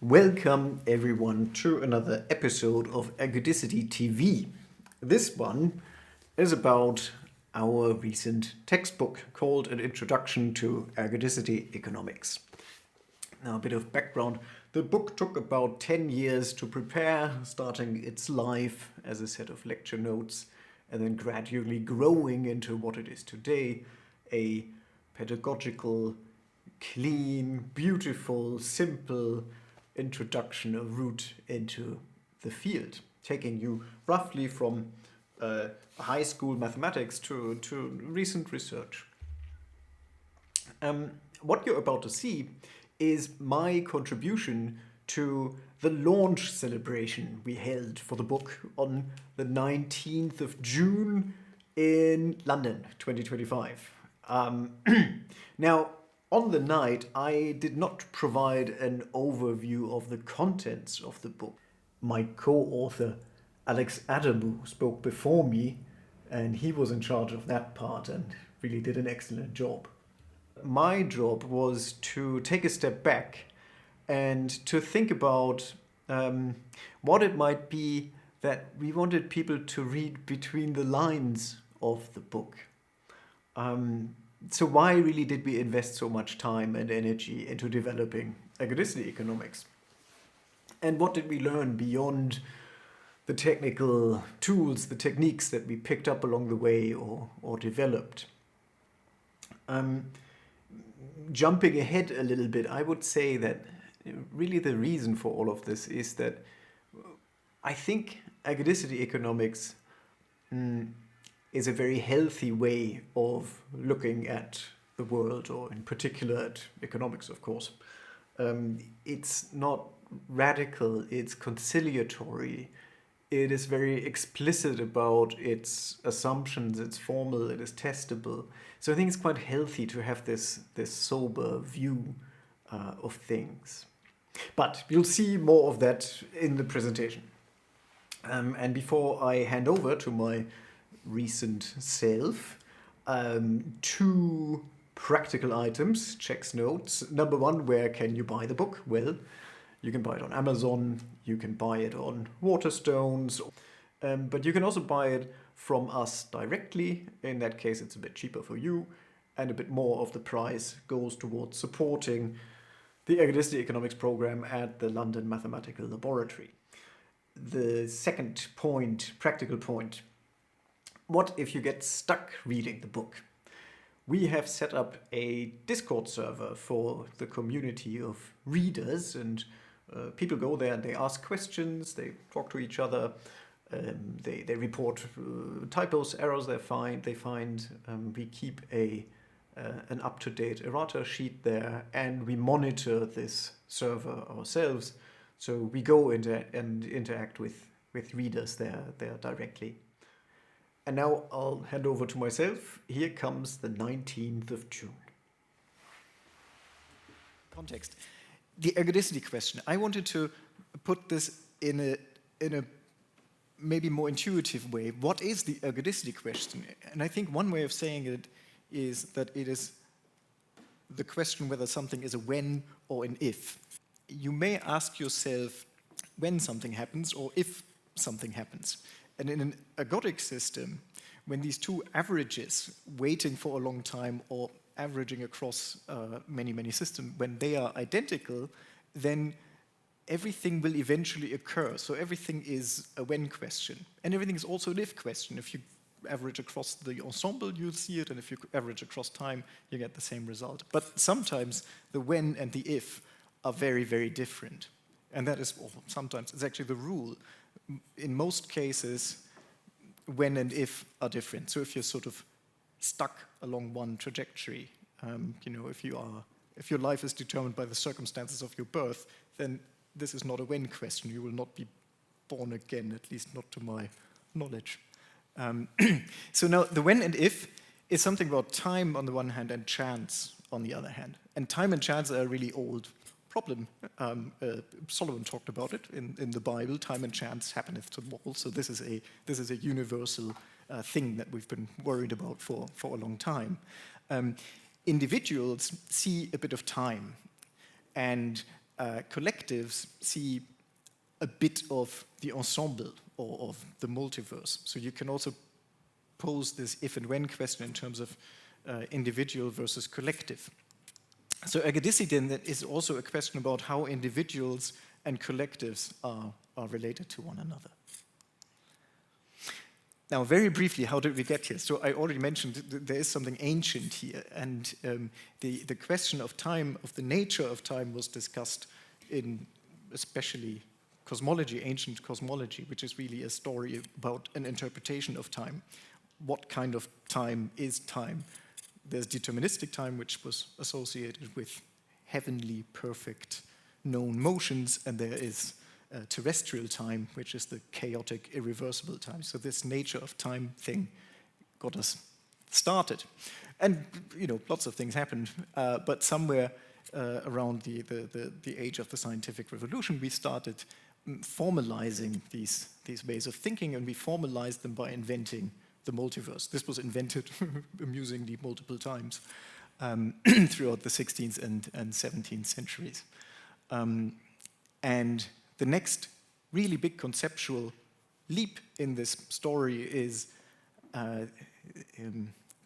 Welcome everyone to another episode of Ergodicity TV. This one is about our recent textbook called An Introduction to Ergodicity Economics. Now, a bit of background. The book took about 10 years to prepare, starting its life as a set of lecture notes and then gradually growing into what it is today, a pedagogical, clean, beautiful, simple introduction, a route into the field, taking you roughly from high school mathematics to recent research. What you're about to see is my contribution to the launch celebration we held for the book on the 19th of June in London, 2025. Now, on the night, I did not provide an overview of the contents of the book. My co-author, Alex Adamu, spoke before me, and he was in charge of that part and really did an excellent job. My job was to take a step back and to think about what it might be that we wanted people to read between the lines of the book. So why really did we invest so much time and energy into developing ergodicity economics? And what did we learn beyond the technical tools, the techniques that we picked up along the way or developed? Jumping ahead a little bit, I would say that really the reason for all of this is that I think ergodicity economics is a very healthy way of looking at the world, or in particular at economics, of course. It's not radical, it's conciliatory. It is very explicit about its assumptions, it's formal, it is testable. So I think it's quite healthy to have this sober view of things. But you'll see more of that in the presentation. And before I hand over to my recent self, two practical items, checks notes. Number one, where can you buy the book? Well, you can buy it on Amazon, you can buy it on Waterstones, but you can also buy it from us directly. In that case, it's a bit cheaper for you, and a bit more of the price goes towards supporting the Ergodicity Economics program at the London Mathematical Laboratory. The second point, practical point, what if you get stuck reading the book? We have set up a Discord server for the community of readers, and people go there and they ask questions, they talk to each other, they report typos, errors they find. We keep an up-to-date errata sheet there, and we monitor this server ourselves. So we go and interact with readers there directly. And now I'll hand over to myself. Here comes the 19th of June. Context. The ergodicity question. I wanted to put this in a maybe more intuitive way. What is the ergodicity question? And I think one way of saying it is that it is the question whether something is a when or an if. You may ask yourself when something happens or if something happens. And in an ergodic system, when these two averages, waiting for a long time or averaging across many systems, when they are identical, then everything will eventually occur. So everything is a when question. And everything is also an if question. If you average across the ensemble, you'll see it. And if you average across time, you get the same result. But sometimes the when and the if are very different. And that is, well, sometimes it's actually the rule. In most cases, when and if are different. So if you're sort of stuck along one trajectory, if your life is determined by the circumstances of your birth, then this is not a when question. You will not be born again, at least not to my knowledge. So now the when and if is something about time on the one hand and chance on the other hand. And time and chance are a really old problem. Solomon talked about it in the Bible. Time and chance happeneth to all. So this is a universal thing that we've been worried about for a long time. Individuals see a bit of time, and collectives see a bit of the ensemble or of the multiverse. So you can also pose this if and when question in terms of individual versus collective. So ergodicity then is also a question about how individuals and collectives are related to one another. Now, very briefly, how did we get here? So I already mentioned there is something ancient here, and the question of time, of the nature of time, was discussed in especially cosmology, ancient cosmology, which is really a story about an interpretation of time. What kind of time is time? There's deterministic time, which was associated with heavenly, perfect, known motions, and there is terrestrial time, which is the chaotic, irreversible time. So this nature of time thing got us started. And, you know, lots of things happened, but somewhere around the age of the scientific revolution, we started formalizing these ways of thinking, and we formalized them by inventing the multiverse. This was invented, amusingly, multiple times throughout the 16th and 17th centuries. And the next really big conceptual leap in this story is the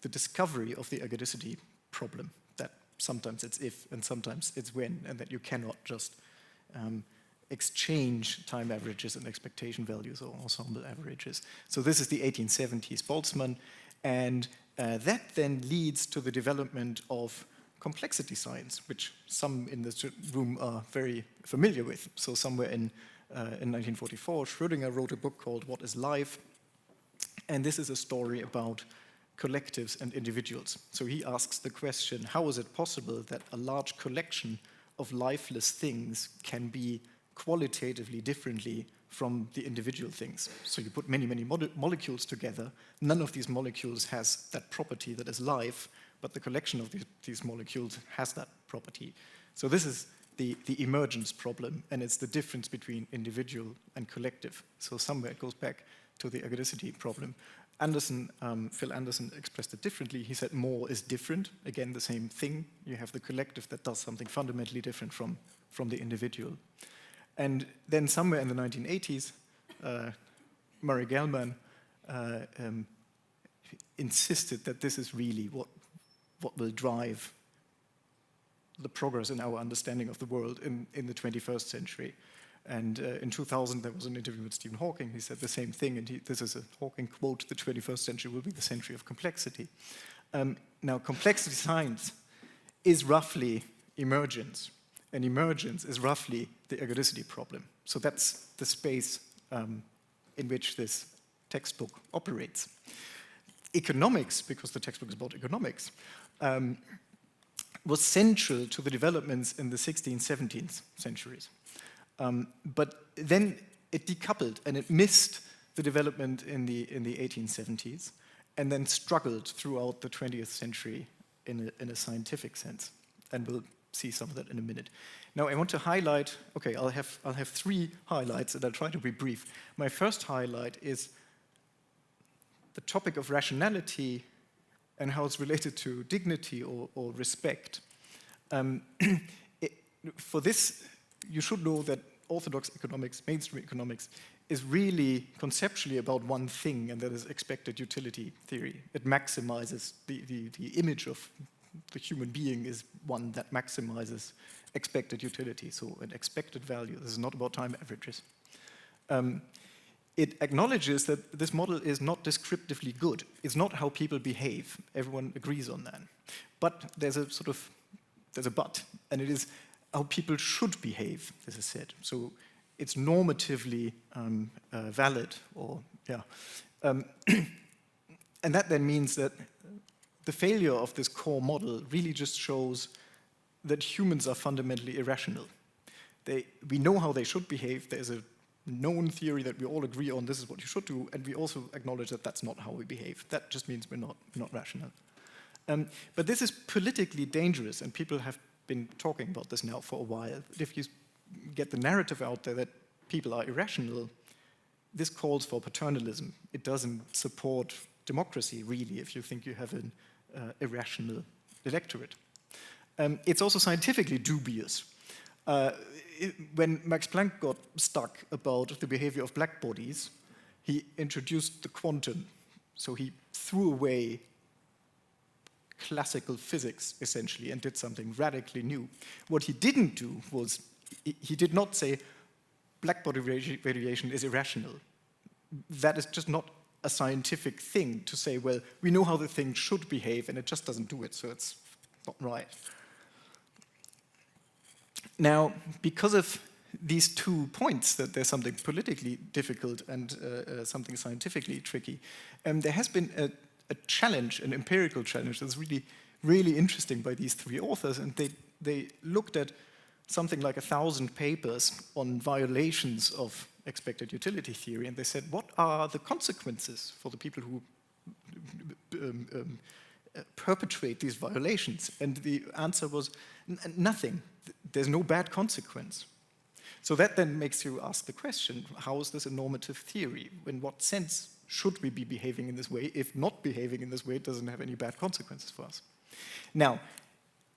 discovery of the ergodicity problem, that sometimes it's if and sometimes it's when, and that you cannot just exchange time averages and expectation values or ensemble averages. So this is the 1870s Boltzmann, and that then leads to the development of complexity science, which some in this room are very familiar with. So somewhere in 1944, Schrödinger wrote a book called What is Life? And this is a story about collectives and individuals. So he asks the question, how is it possible that a large collection of lifeless things can be qualitatively differently from the individual things? So you put many, many molecules together. None of these molecules has that property that is life, but the collection of these molecules has that property. So this is the emergence problem, and it's the difference between individual and collective. So somewhere it goes back to the ergodicity problem. Phil Anderson expressed it differently. He said more is different. Again, the same thing. You have the collective that does something fundamentally different from the individual. And then somewhere in the 1980s, Murray Gell-Mann insisted that this is really what will drive the progress in our understanding of the world in the 21st century. And in 2000, there was an interview with Stephen Hawking. He said the same thing, and this is a Hawking quote: "The 21st century will be the century of complexity." Now, complexity science is roughly emergence, and emergence is roughly the ergodicity problem. So that's the space in which this textbook operates. Economics, because the textbook is about economics, was central to the developments in the 16th, 17th centuries. But then it decoupled and it missed the development in the 1870s, and then struggled throughout the 20th century in a scientific sense. And we'll see some of that in a minute. Now I want to highlight, okay, I'll have three highlights, and I'll try to be brief. My first highlight is the topic of rationality and how it's related to dignity or respect. For this, you should know that orthodox economics, mainstream economics, is really conceptually about one thing, and that is expected utility theory. It maximizes the image of the human being is one that maximizes expected utility, so an expected value. This is not about time averages. It acknowledges that this model is not descriptively good. It's not how people behave. Everyone agrees on that. But there's a but, and it is how people should behave, this is said. So it's normatively valid, or yeah. And that then means that the failure of this core model really just shows that humans are fundamentally irrational. We know how they should behave. There's a known theory that we all agree on, this is what you should do, and we also acknowledge that that's not how we behave. That just means we're not rational. But this is politically dangerous, and people have been talking about this now for a while. If you get the narrative out there that people are irrational, this calls for paternalism. It doesn't support democracy, really, if you think you have an irrational electorate. It's also scientifically dubious. when Max Planck got stuck about the behavior of black bodies, he introduced the quantum. So he threw away classical physics, essentially, and did something radically new. What he didn't do was, he did not say, black body radiation is irrational. That is just not a scientific thing to say, well, we know how the thing should behave, and it just doesn't do it, so it's not right. Now, because of these 2 points, that there's something politically difficult and something scientifically tricky, there has been a challenge, an empirical challenge that's really, really interesting by these 3 authors, and they looked at something like 1,000 papers on violations of expected utility theory, and they said, what are the consequences for the people who perpetrate these violations? And the answer was nothing. There's no bad consequence. So that then makes you ask the question, how is this a normative theory? In what sense should we be behaving in this way? If not behaving in this way, it doesn't have any bad consequences for us. Now,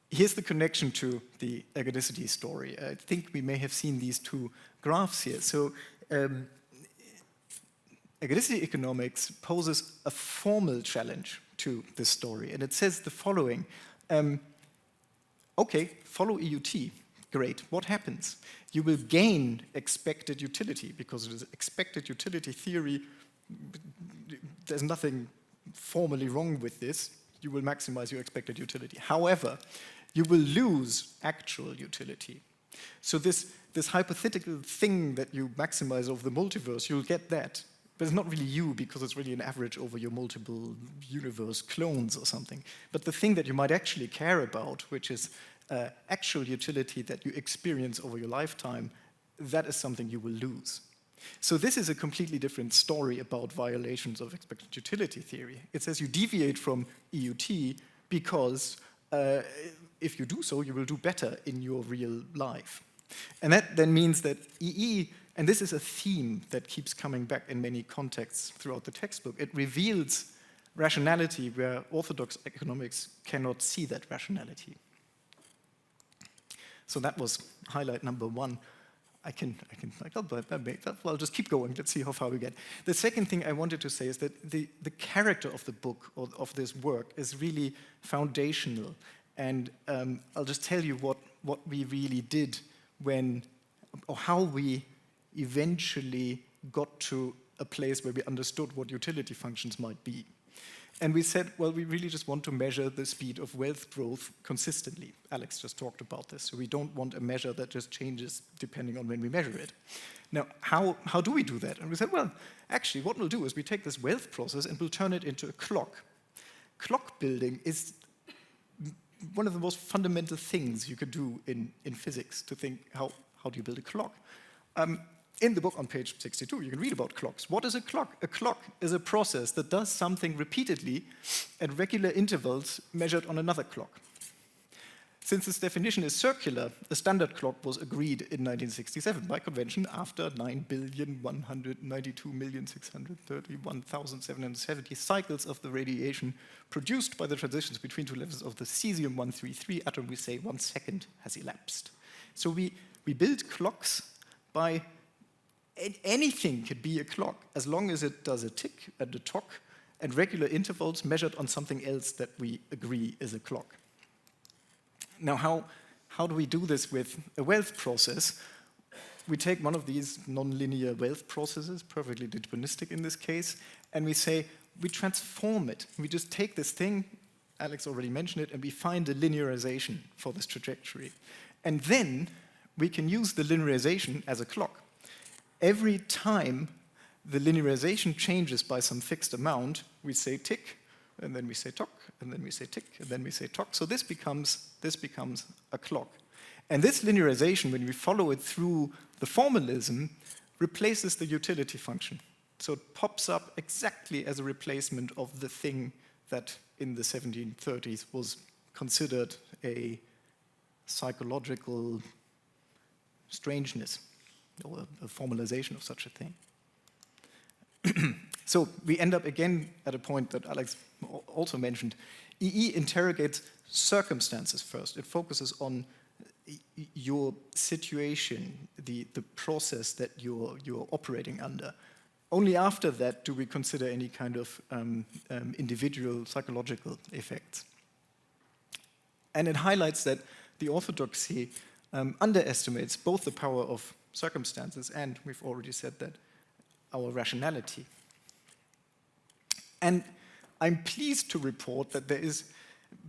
here's the connection to the ergodicity story. I think we may have seen these 2 graphs here. So ergodicity economics poses a formal challenge to this story, and it says the following. Okay, follow EUT. Great. What happens? You will gain expected utility, because it is expected utility theory. There's nothing formally wrong with this. You will maximize your expected utility. However, you will lose actual utility. So this hypothetical thing that you maximize over the multiverse, you'll get that. But it's not really you, because it's really an average over your multiple universe clones or something. But the thing that you might actually care about, which is actual utility that you experience over your lifetime, that is something you will lose. So this is a completely different story about violations of expected utility theory. It says you deviate from EUT because if you do so, you will do better in your real life. And that then means that EE, and this is a theme that keeps coming back in many contexts throughout the textbook, it reveals rationality where orthodox economics cannot see that rationality. So that was highlight number 1. I'll just keep going. Let's see how far we get. The second thing I wanted to say is that the character of the book, or of this work, is really foundational. And I'll just tell you what we really did or how we eventually got to a place where we understood what utility functions might be. And we said, well, we really just want to measure the speed of wealth growth consistently. Alex just talked about this. So we don't want a measure that just changes depending on when we measure it. Now, how do we do that? And we said, well, actually, what we'll do is we take this wealth process and we'll turn it into a clock. Clock building is one of the most fundamental things you could do in physics, to think, how do you build a clock? In the book on page 62, you can read about clocks. What is a clock? A clock is a process that does something repeatedly at regular intervals measured on another clock. Since this definition is circular, a standard clock was agreed in 1967 by convention after 9,192,631,770 cycles of the radiation produced by the transitions between 2 levels of the cesium-133 atom. We say 1 second has elapsed. So we build clocks by anything could be a clock, as long as it does a tick and a tock and regular intervals measured on something else that we agree is a clock. Now, how do we do this with a wealth process? We take one of these nonlinear wealth processes, perfectly deterministic in this case, and we say, we transform it. We just take this thing, Alex already mentioned it, and we find a linearization for this trajectory. And then we can use the linearization as a clock. Every time the linearization changes by some fixed amount, we say tick, and then we say tock, and then we say tick, and then we say tock. So this becomes a clock. And this linearization, when we follow it through the formalism, replaces the utility function. So it pops up exactly as a replacement of the thing that in the 1730s was considered a psychological strangeness, or a formalization of such a thing. So we end up again at a point that Alex also mentioned. EE interrogates circumstances first. It focuses on your situation, the process that you're operating under. Only after that do we consider any kind of individual psychological effects. And it highlights that the orthodoxy underestimates both the power of circumstances and, we've already said that, our rationality. And I'm pleased to report that there is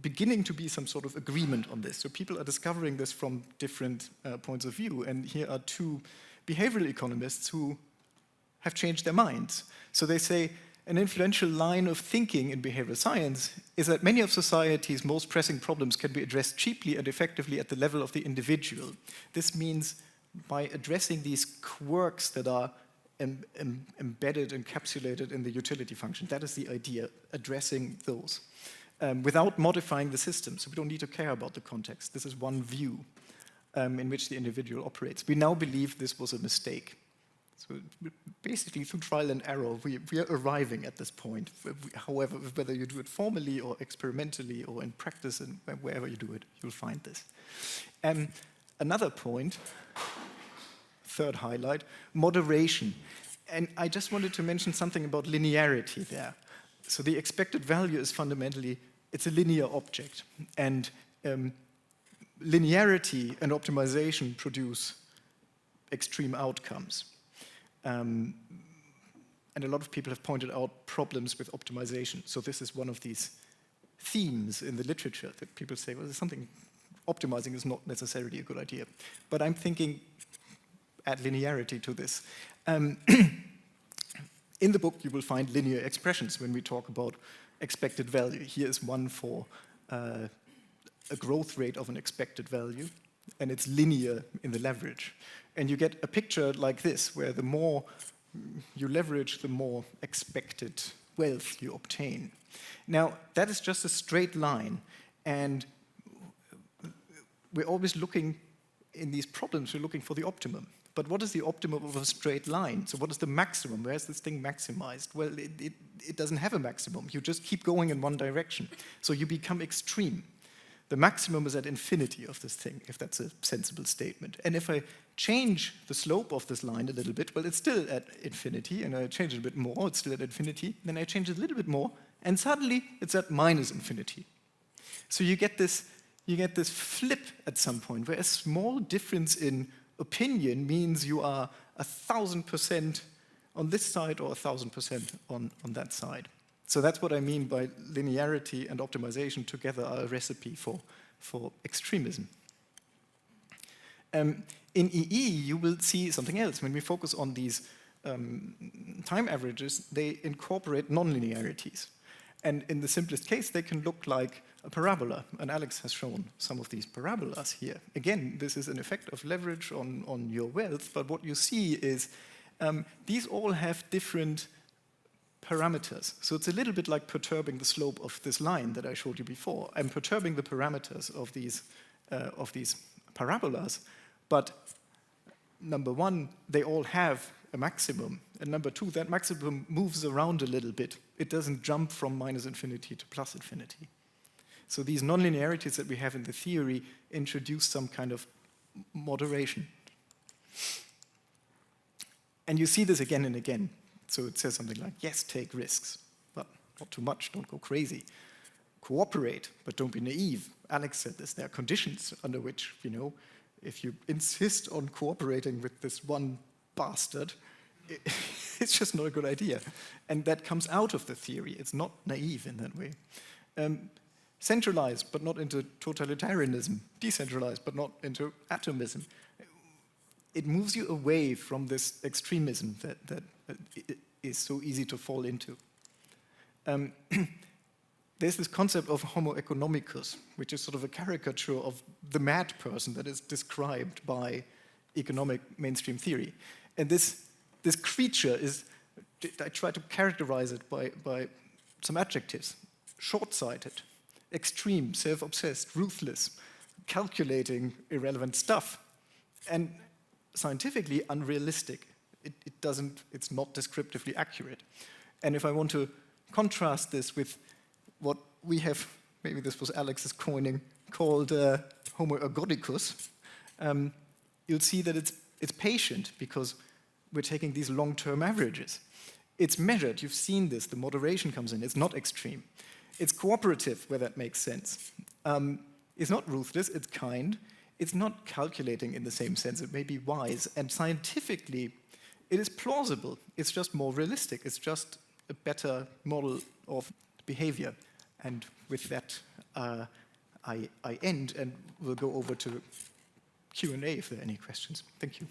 beginning to be some sort of agreement on this. So people are discovering this from different points of view. And here are two behavioral economists who have changed their minds. So they say an influential line of thinking in behavioral science is that many of society's most pressing problems can be addressed cheaply and effectively at the level of the individual. This means by addressing these quirks that are embedded, encapsulated in the utility function. That is the idea, addressing those. Without modifying the system, so we don't need to care about the context. This is one view in which the individual operates. We now believe this was a mistake. So basically, through trial and error, we are arriving at this point. However, whether you do it formally or experimentally or in practice and wherever you do it, you'll find this. Another point, third highlight, moderation. And I just wanted to mention something about linearity there. So the expected value is fundamentally, it's a linear object. And linearity and optimization produce extreme outcomes. And a lot of people have pointed out problems with optimization. So this is one of these themes in the literature that people say, well, there's something, optimizing is not necessarily a good idea. But I'm thinking, add linearity to this. In the book, you will find linear expressions when we talk about expected value. Here is one for a growth rate of an expected value, and it's linear in the leverage. And you get a picture like this, where the more you leverage, the more expected wealth you obtain. Now, that is just a straight line, and we're always looking, in these problems, we're looking for the optimum. But what is the optimum of a straight line? So what is the maximum? Where is this thing maximized? Well, it doesn't have a maximum. You just keep going in one direction. So you become extreme. The maximum is at infinity of this thing, if that's a sensible statement. And if I change the slope of this line a little bit, well, it's still at infinity, and I change it a bit more, it's still at infinity, then I change it a little bit more, and suddenly it's at minus infinity. So you get this flip at some point, where a small difference in opinion means you are 1,000% on this side or 1,000% on that side. So that's what I mean by linearity and optimization together are a recipe for extremism. In EE, you will see something else. When we focus on these time averages, they incorporate nonlinearities. And in the simplest case, they can look like a parabola. And Alex has shown some of these parabolas here. Again, this is an effect of leverage on your wealth, but what you see is these all have different parameters. So it's a little bit like perturbing the slope of this line that I showed you before. I'm perturbing the parameters of these parabolas, but number one, they all have a maximum, and number two, that maximum moves around a little bit. It doesn't jump from minus infinity to plus infinity. So these nonlinearities that we have in the theory introduce some kind of moderation. And you see this again and again. So it says something like, yes, take risks, but not too much, don't go crazy. Cooperate, but don't be naive. Alex said this, there are conditions under which, if you insist on cooperating with this one bastard, it's just not a good idea. And that comes out of the theory. It's not naive in that way. Centralized, but not into totalitarianism. Decentralized, but not into atomism. It moves you away from this extremism that is so easy to fall into. There's this concept of homo economicus, which is sort of a caricature of the mad person that is described by economic mainstream theory. And this creature is, I try to characterize it by some adjectives. Short-sighted, extreme, self-obsessed, ruthless, calculating irrelevant stuff, and scientifically unrealistic. It's not descriptively accurate. And if I want to contrast this with what we have, maybe this was Alex's coining, called homo ergodicus, you'll see that it's patient because we're taking these long-term averages. It's measured. You've seen this. The moderation comes in. It's not extreme. It's cooperative, where that makes sense. It's not ruthless. It's kind. It's not calculating in the same sense. It may be wise. And scientifically, it is plausible. It's just more realistic. It's just a better model of behavior. And with that, I end, and we'll go over to Q&A if there are any questions. Thank you.